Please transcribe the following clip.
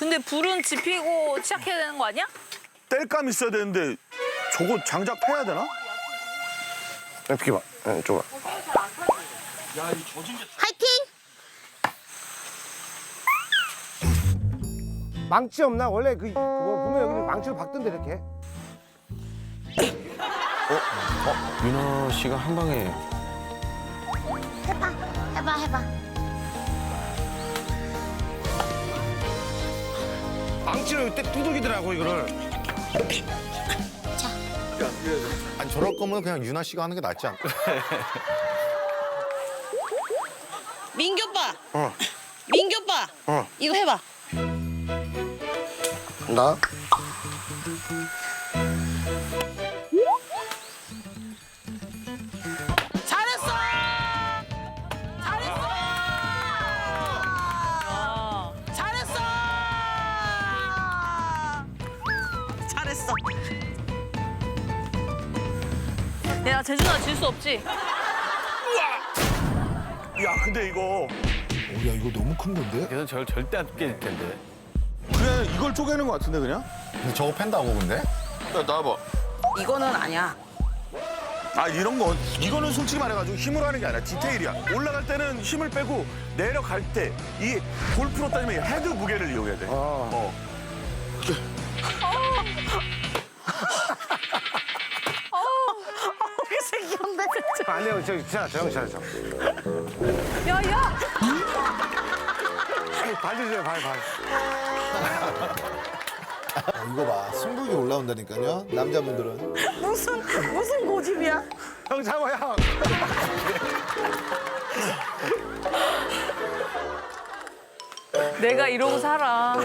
근데 불은 지피고 시작해야 되는 거 아니야? 뗄감 있어야 되는데 저거 장작 패야 되나? 이렇게 봐. 이쪽아. 화이팅! 망치 없나? 원래 그거 보면 여기 망치로 박던데 이렇게. 윤아 씨가 한 방에. 해봐. 망치로 때 두들기더라고 이거를. 아니 저럴 거면 그냥 윤아 씨가 하는 게 낫지 않을까? 민규 오빠. 민규 오빠. 이거 해봐. 나? 잘했어. 잘했어. 야 재준아 질 수 없지. 야 근데 이거 야 이거 너무 큰 건데? 그래서 저를 절대 안 깨질 텐데. 그냥 이걸 쪼개는 것 같은데 그냥? 근데 저거 팬다고 근데? 야 나와봐. 이거는 아니야. 아 이런 거 이거는 솔직히 말해가지고 힘으로 하는 게 아니라 디테일이야. 올라갈 때는 힘을 빼고 내려갈 때 이 골프로 따지면 헤드 무게를 이용해야 돼. 안 돼요. 저 형. 야야. 발 주세요, 발. 이거 봐 승부욕이 올라온다니까요 남자분들은. 무슨 고집이야? 형 잡아, 형. 내가 이러고 살아.